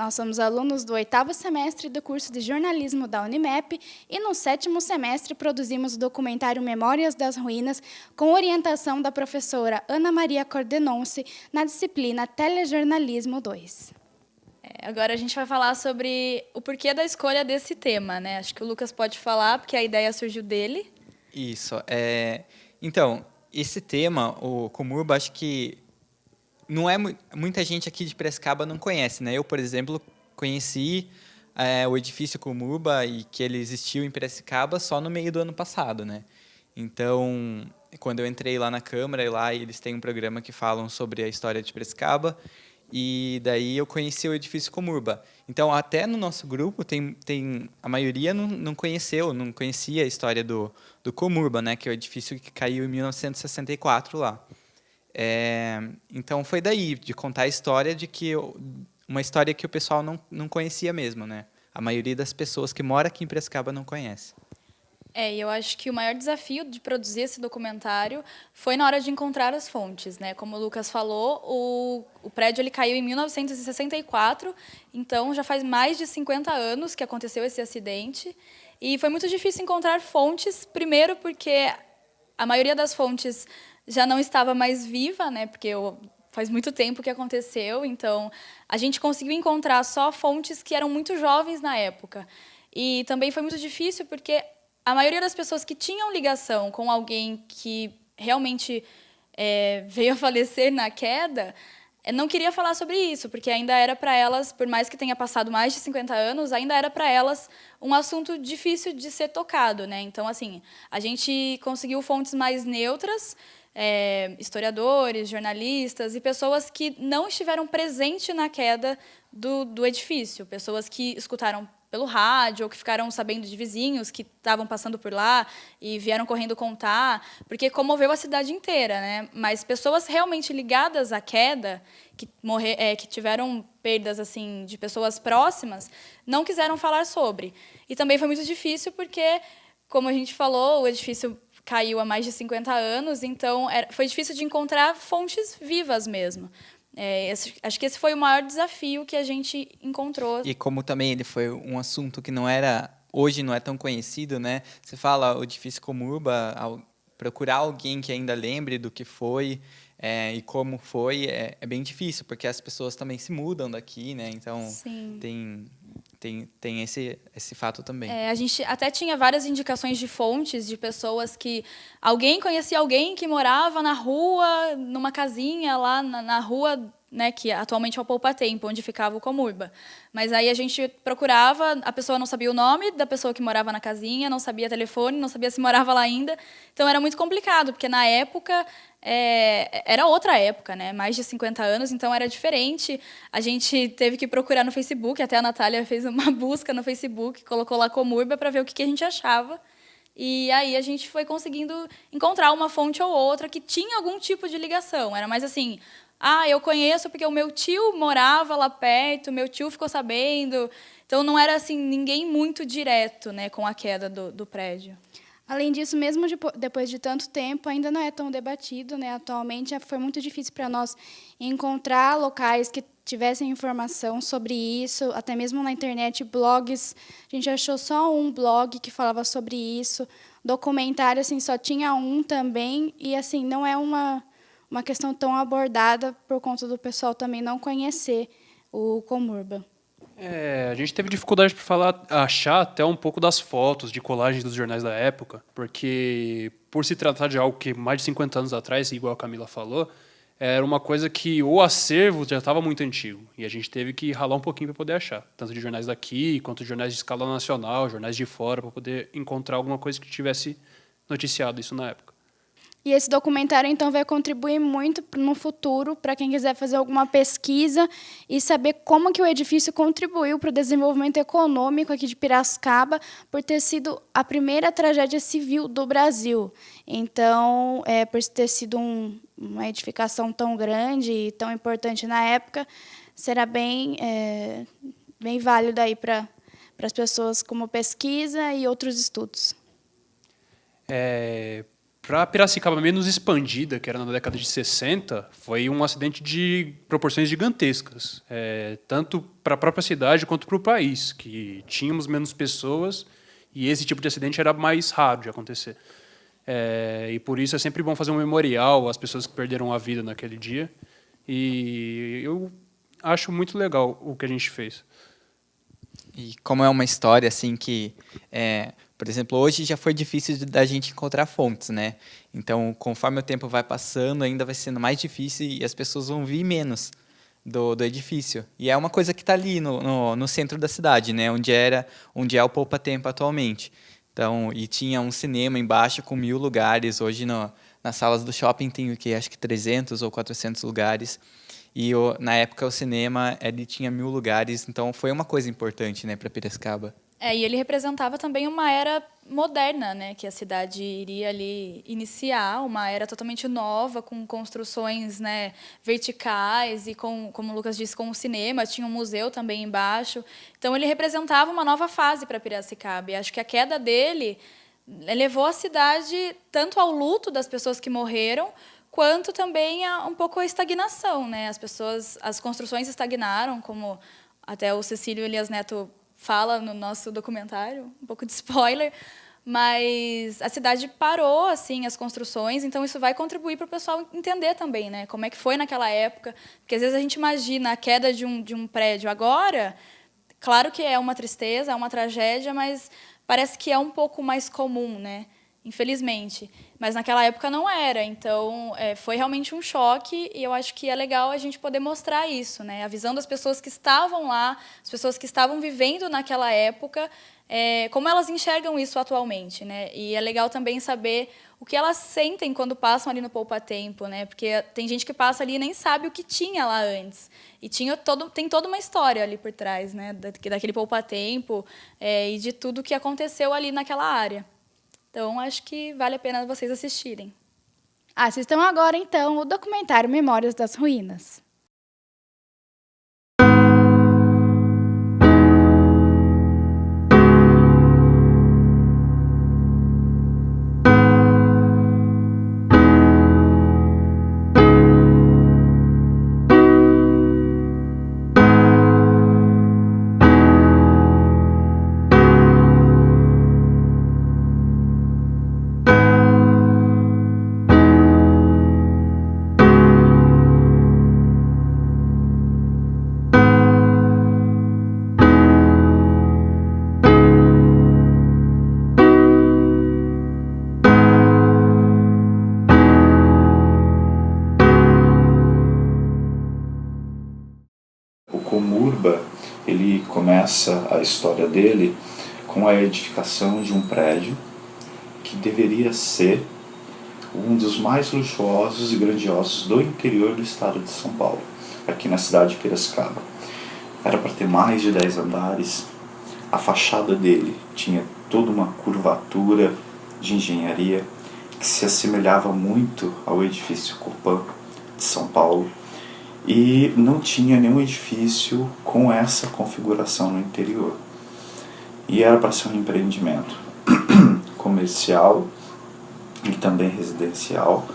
Nós somos alunos do 8º semestre do curso de jornalismo da Unimep e no 7º semestre produzimos o documentário Memórias das Ruínas com orientação da professora Ana Maria Cordenonce na disciplina Telejornalismo 2. Agora a gente vai falar sobre o porquê da escolha desse tema, né? Acho que o Lucas pode falar, porque a ideia surgiu dele. Isso. Então, esse tema, o Comurba, acho que não é muita gente aqui de Piracicaba não conhece, né? Eu, por exemplo, conheci o edifício Comurba e que ele existiu em Piracicaba só no meio do ano passado, né? Então, quando eu entrei lá na Câmara, eles têm um programa que falam sobre a história de Piracicaba, e daí eu conheci o edifício Comurba. Então, até no nosso grupo, a maioria não conhecia a história do Comurba, né? Que é o edifício que caiu em 1964 lá. Então, foi daí, de contar a história uma história que o pessoal não conhecia mesmo, né? A maioria das pessoas que moram aqui em Piracicaba não conhece. E eu acho que o maior desafio de produzir esse documentário foi na hora de encontrar as fontes, né? Como o Lucas falou, o prédio ele caiu em 1964, então já faz mais de 50 anos que aconteceu esse acidente, e foi muito difícil encontrar fontes, primeiro porque a maioria das fontes já não estava mais viva, né? Porque faz muito tempo que aconteceu, então a gente conseguiu encontrar só fontes que eram muito jovens na época. E também foi muito difícil porque a maioria das pessoas que tinham ligação com alguém que realmente veio a falecer na queda não queria falar sobre isso, porque ainda era para elas, por mais que tenha passado mais de 50 anos, ainda era para elas um assunto difícil de ser tocado, né? Então, assim, a gente conseguiu fontes mais neutras, historiadores, jornalistas e pessoas que não estiveram presentes na queda do edifício, pessoas que escutaram pelo rádio ou que ficaram sabendo de vizinhos que estavam passando por lá e vieram correndo contar, porque comoveu a cidade inteira, né? Mas pessoas realmente ligadas à queda, que tiveram perdas assim de pessoas próximas, não quiseram falar sobre. E também foi muito difícil porque, como a gente falou, o edifício caiu há mais de 50 anos, então foi difícil de encontrar fontes vivas mesmo. Acho que esse foi o maior desafio que a gente encontrou. E como também ele foi um assunto que hoje não é tão conhecido, né? Você fala o edifício Comurba, procurar alguém que ainda lembre do que foi e como foi, é bem difícil, porque as pessoas também se mudam daqui, né? Então, sim, tem esse fato também. A gente até tinha várias indicações de fontes, de pessoas que... Alguém conhecia alguém que morava na rua, numa casinha lá na rua, né, que atualmente é o Poupa Tempo, onde ficava o Comurba. Mas aí a gente procurava, a pessoa não sabia o nome da pessoa que morava na casinha, não sabia telefone, não sabia se morava lá ainda. Então, era muito complicado, porque na época... era outra época, né? Mais de 50 anos, então era diferente. A gente teve que procurar no Facebook, até a Natália fez uma busca no Facebook, colocou lá Comurba para ver o que a gente achava. E aí a gente foi conseguindo encontrar uma fonte ou outra que tinha algum tipo de ligação. Era mais assim, eu conheço porque o meu tio morava lá perto, meu tio ficou sabendo. Então não era assim ninguém muito direto, né, com a queda do prédio. Além disso, mesmo depois de tanto tempo, ainda não é tão debatido, né? Atualmente foi muito difícil para nós encontrar locais que tivessem informação sobre isso, até mesmo na internet, blogs. A gente achou só um blog que falava sobre isso. Documentário, assim, só tinha um também. E, assim, não é uma questão tão abordada por conta do pessoal também não conhecer o Comurba. A gente teve dificuldade para achar até um pouco das fotos de colagens dos jornais da época, porque, por se tratar de algo que mais de 50 anos atrás, igual a Camila falou, era uma coisa que o acervo já estava muito antigo, e a gente teve que ralar um pouquinho para poder achar, tanto de jornais daqui, quanto de jornais de escala nacional, jornais de fora, para poder encontrar alguma coisa que tivesse noticiado isso na época. E esse documentário, então, vai contribuir muito no futuro para quem quiser fazer alguma pesquisa e saber como que o edifício contribuiu para o desenvolvimento econômico aqui de Piracicaba, por ter sido a primeira tragédia civil do Brasil. Então, por ter sido uma edificação tão grande e tão importante na época, será bem válido aí para as pessoas como pesquisa e outros estudos. Para Piracicaba menos expandida, que era na década de 60, foi um acidente de proporções gigantescas, tanto para a própria cidade quanto para o país, que tínhamos menos pessoas e esse tipo de acidente era mais raro de acontecer. E por isso é sempre bom fazer um memorial às pessoas que perderam a vida naquele dia. E eu acho muito legal o que a gente fez. E como é uma história assim que, por exemplo, hoje já foi difícil da gente encontrar fontes, né? Então, conforme o tempo vai passando, ainda vai sendo mais difícil e as pessoas vão vir menos do edifício. E é uma coisa que está ali no centro da cidade, né? Onde é o Poupa Tempo atualmente. Então, e tinha um cinema embaixo com 1000 lugares. Hoje, nas salas do shopping tem acho que 300 ou 400 lugares. E na época o cinema ele tinha 1000 lugares. Então, foi uma coisa importante, né, para Piracicaba. E ele representava também uma era moderna, né, que a cidade iria ali iniciar, uma era totalmente nova, com construções, né, verticais e, como o Lucas disse, com o cinema, tinha um museu também embaixo. Então, ele representava uma nova fase para Piracicaba. E acho que a queda dele levou a cidade tanto ao luto das pessoas que morreram, quanto também um pouco a estagnação, né? As construções estagnaram, como até o Cecílio Elias Neto fala no nosso documentário, um pouco de spoiler, mas a cidade parou assim as construções, então isso vai contribuir para o pessoal entender também, né, como é que foi naquela época, porque às vezes a gente imagina a queda de um prédio agora, claro que é uma tristeza, é uma tragédia, mas parece que é um pouco mais comum, né? Infelizmente. Mas naquela época não era. Então, foi realmente um choque e eu acho que é legal a gente poder mostrar isso, né? A visão das pessoas que estavam lá, as pessoas que estavam vivendo naquela época, como elas enxergam isso atualmente, né? E é legal também saber o que elas sentem quando passam ali no Poupa Tempo, né? Porque tem gente que passa ali e nem sabe o que tinha lá antes. E tem toda uma história ali por trás, né? Daquele Poupa Tempo e de tudo que aconteceu ali naquela área. Então, acho que vale a pena vocês assistirem. Assistam agora, então, o documentário Memórias das Ruínas. Ele começa a história dele com a edificação de um prédio que deveria ser um dos mais luxuosos e grandiosos do interior do estado de São Paulo, aqui na cidade de Piracicaba. Era para ter mais de 10 andares, a fachada dele tinha toda uma curvatura de engenharia que se assemelhava muito ao edifício Copan de São Paulo, e não tinha nenhum edifício com essa configuração no interior. E era para ser um empreendimento comercial e também residencial.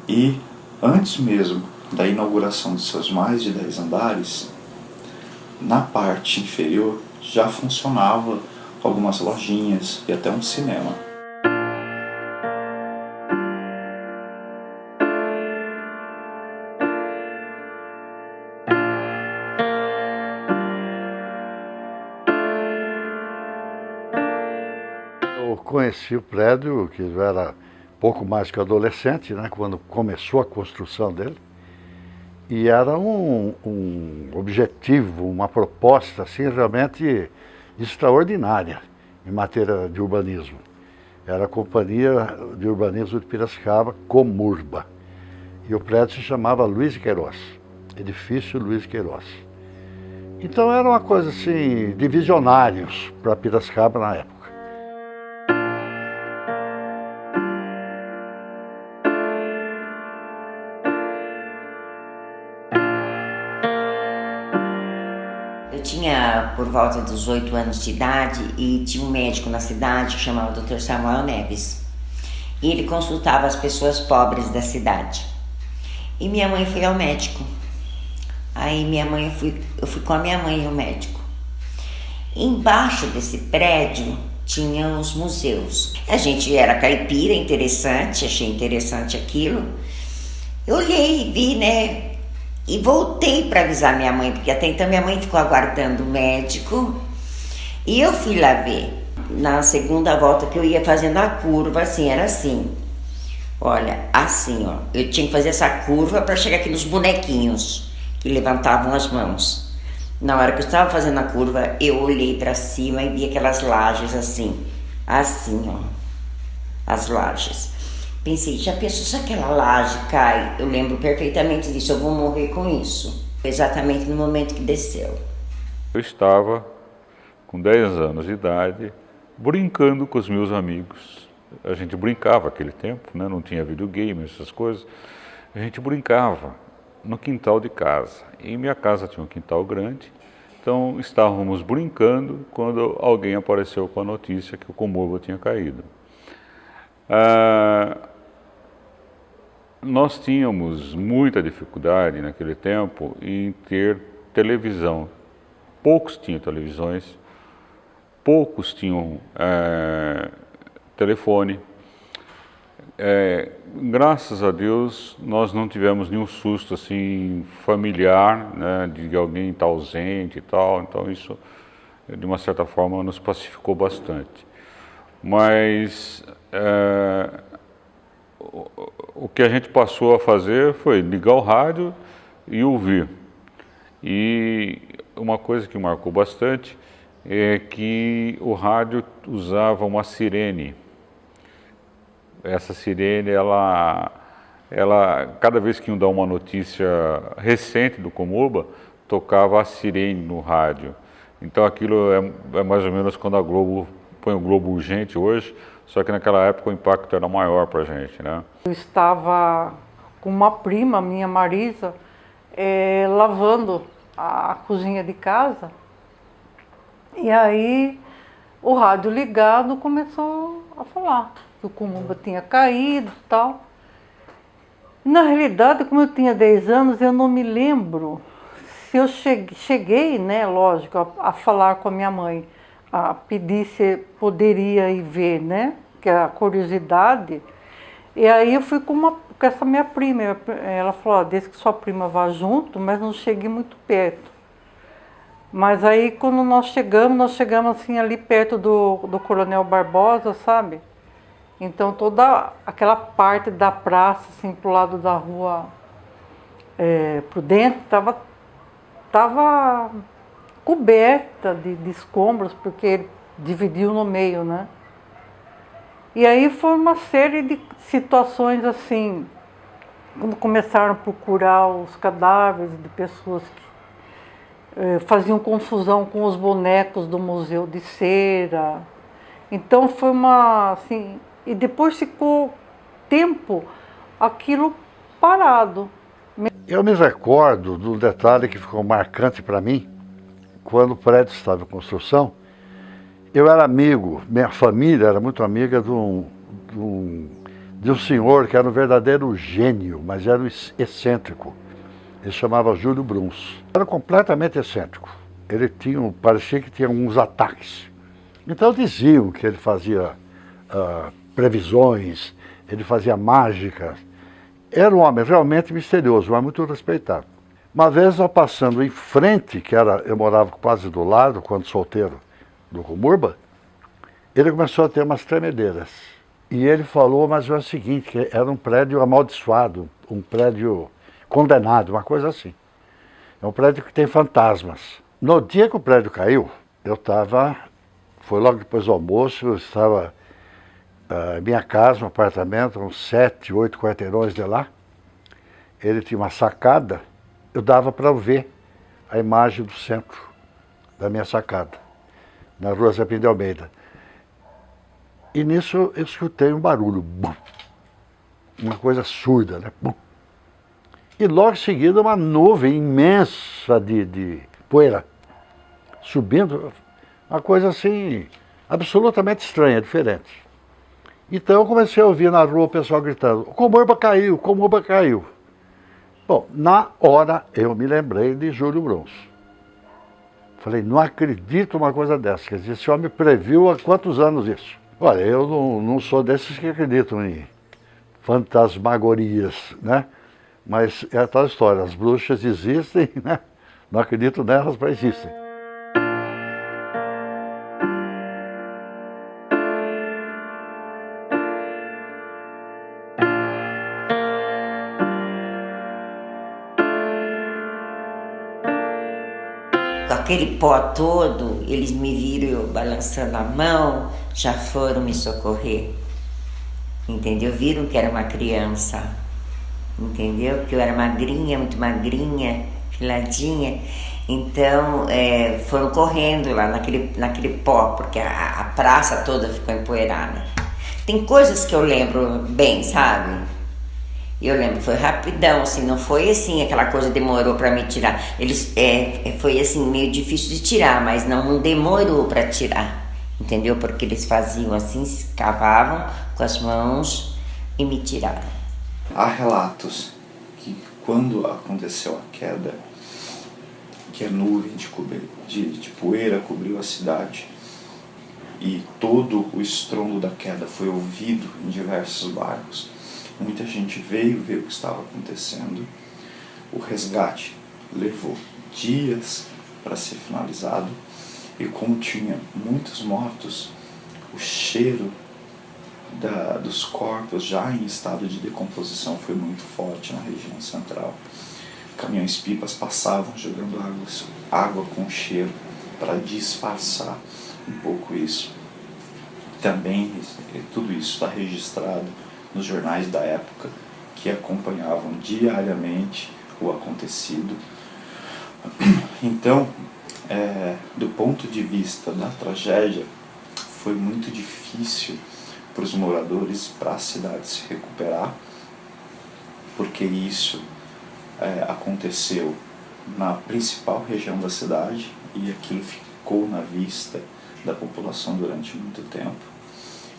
E antes mesmo da inauguração dos seus mais de 10 andares, na parte inferior já funcionava algumas lojinhas e até um cinema. Eu conheci o prédio, que eu era pouco mais que adolescente, né, quando começou a construção dele. E era um objetivo, uma proposta assim, realmente extraordinária em matéria de urbanismo. Era a Companhia de Urbanismo de Piracicaba, Comurba. E o prédio se chamava Luiz Queiroz, Edifício Luiz Queiroz. Então era uma coisa assim, de visionários para Piracicaba na época. Eu tinha por volta dos 8 anos de idade e tinha um médico na cidade que chamava Dr. Samuel Neves. e ele consultava as pessoas pobres da cidade. E minha mãe foi ao médico. Aí eu fui com a minha mãe ao médico. Embaixo desse prédio tinha os museus. A gente era caipira, achei interessante aquilo. Eu olhei, vi, né? E voltei para avisar minha mãe, porque até então minha mãe ficou aguardando o médico. E eu fui lá ver. Na segunda volta que eu ia fazendo a curva, assim, era assim. Olha, assim, ó. Eu tinha que fazer essa curva para chegar aqui nos bonequinhos que levantavam as mãos. Na hora que eu estava fazendo a curva, eu olhei para cima e vi aquelas lajes assim. Assim, ó. As lajes. Pensei, já pensou se aquela laje cai? Eu lembro perfeitamente disso, eu vou morrer com isso. Exatamente no momento que desceu. Eu estava com 10 anos de idade, brincando com os meus amigos. A gente brincava naquele tempo, né? Não tinha videogame, essas coisas. A gente brincava no quintal de casa. E minha casa tinha um quintal grande, então estávamos brincando quando alguém apareceu com a notícia que o Comurba tinha caído. Nós tínhamos muita dificuldade naquele tempo em ter televisão. Poucos tinham televisões, poucos tinham telefone. Graças a Deus, nós não tivemos nenhum susto assim familiar, né, de alguém estar ausente e tal. Então isso, de uma certa forma, nos pacificou bastante. Mas o que a gente passou a fazer foi ligar o rádio e ouvir. E uma coisa que marcou bastante é que o rádio usava uma sirene. Essa sirene, ela cada vez que iam dar uma notícia recente do Comurba, tocava a sirene no rádio. Então aquilo é mais ou menos quando a Globo põe o Globo Urgente hoje, só que naquela época o impacto era maior para a gente, né? Eu estava com uma prima, minha Marisa, lavando a cozinha de casa, e aí o rádio ligado começou a falar que o Comurba tinha caído e tal. Na realidade, como eu tinha 10 anos, eu não me lembro se eu cheguei, né, lógico, a falar com a minha mãe, a pedir se poderia ir ver, né, que é a curiosidade. E aí eu fui com essa minha prima, ela falou, desde que sua prima vá junto, mas não cheguei muito perto. Mas aí quando nós chegamos assim ali perto do Coronel Barbosa, sabe? Então toda aquela parte da praça, assim, pro lado da rua Prudente, tava coberta de escombros, porque ele dividiu no meio, né? E aí foi uma série de situações assim, quando começaram a procurar os cadáveres de pessoas que faziam confusão com os bonecos do Museu de Cera. Então foi assim, e depois ficou tempo aquilo parado. Eu me recordo do detalhe que ficou marcante para mim, quando o prédio estava em construção. Eu era amigo, minha família era muito amiga de um senhor que era um verdadeiro gênio, mas era excêntrico. Ele chamava Júlio Bruns. Era completamente excêntrico. Ele parecia que tinha uns ataques. Então diziam que ele fazia previsões, ele fazia mágicas. Era um homem realmente misterioso, mas muito respeitado. Uma vez nós passando em frente, eu morava quase do lado, quando solteiro, do Comurba, ele começou a ter umas tremedeiras. E ele falou, mas é o seguinte, que era um prédio amaldiçoado, um prédio condenado, uma coisa assim. É um prédio que tem fantasmas. No dia que o prédio caiu, foi logo depois do almoço, eu estava em minha casa, um apartamento, uns 7, 8 quarteirões de lá. Ele tinha uma sacada, eu dava para ver a imagem do centro da minha sacada, na rua Zé Pinto de Almeida. E nisso eu escutei um barulho, bum, uma coisa surda, né? Bum. E logo em seguida uma nuvem imensa de poeira subindo, uma coisa assim absolutamente estranha, diferente. Então eu comecei a ouvir na rua o pessoal gritando, o Comurba caiu, o Comurba caiu. Bom, na hora eu me lembrei de Júlio Bronze. Falei, não acredito uma coisa dessa. Quer dizer, esse homem previu há quantos anos isso? Olha, eu não sou desses que acreditam em fantasmagorias, né? Mas é a tal história, as bruxas existem, né? Não acredito nelas, mas existem. Com aquele pó todo, eles me viram eu balançando a mão, já foram me socorrer. Entendeu? Viram que era uma criança. Entendeu? Que eu era magrinha, muito magrinha, filadinha. Então, foram correndo lá naquele pó, porque a praça toda ficou empoeirada. Tem coisas que eu lembro bem, sabe? Eu lembro, foi rapidão, assim, não foi assim, aquela coisa demorou para me tirar. Foi assim, meio difícil de tirar, mas não demorou para tirar, entendeu? Porque eles faziam assim, se cavavam com as mãos e me tiraram. Há relatos que quando aconteceu a queda, que a nuvem de poeira cobriu a cidade e todo o estrondo da queda foi ouvido em diversos bairros, muita gente veio ver o que estava acontecendo. O resgate levou dias para ser finalizado e como tinha muitos mortos, o cheiro dos corpos já em estado de decomposição foi muito forte na região central. Caminhões-pipas passavam jogando água com cheiro para disfarçar um pouco isso. Também tudo isso está registrado nos jornais da época, que acompanhavam diariamente o acontecido. Então, do ponto de vista da tragédia, foi muito difícil para os moradores, para a cidade se recuperar, porque isso aconteceu na principal região da cidade e aquilo ficou na vista da população durante muito tempo.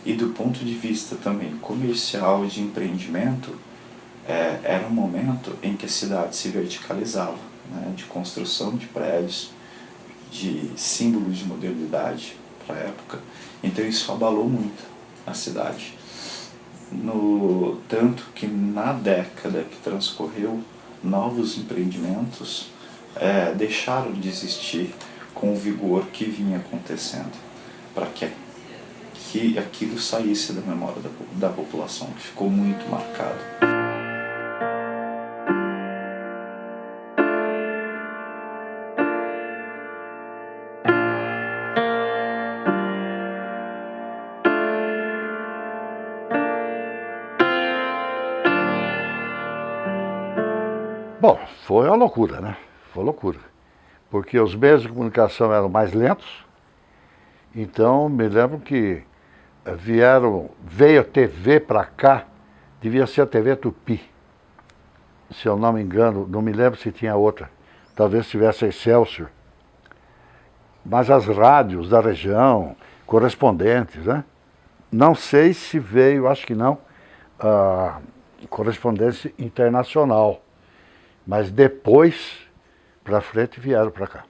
E do ponto de vista também comercial e de empreendimento, era um momento em que a cidade se verticalizava, né, de construção de prédios, de símbolos de modernidade para a época. Então isso abalou muito a cidade. Tanto que na década que transcorreu, novos empreendimentos deixaram de existir com o vigor que vinha acontecendo, para que aquilo saísse da memória da população, que ficou muito marcado. Bom, foi uma loucura, né? Foi loucura. Porque os meios de comunicação eram mais lentos, então me lembro que veio a TV para cá, devia ser a TV Tupi, se eu não me engano, não me lembro se tinha outra, talvez tivesse a Excelsior. Mas as rádios da região, correspondentes, né? Não sei se veio, acho que não, a correspondência internacional, mas depois, para frente, vieram para cá.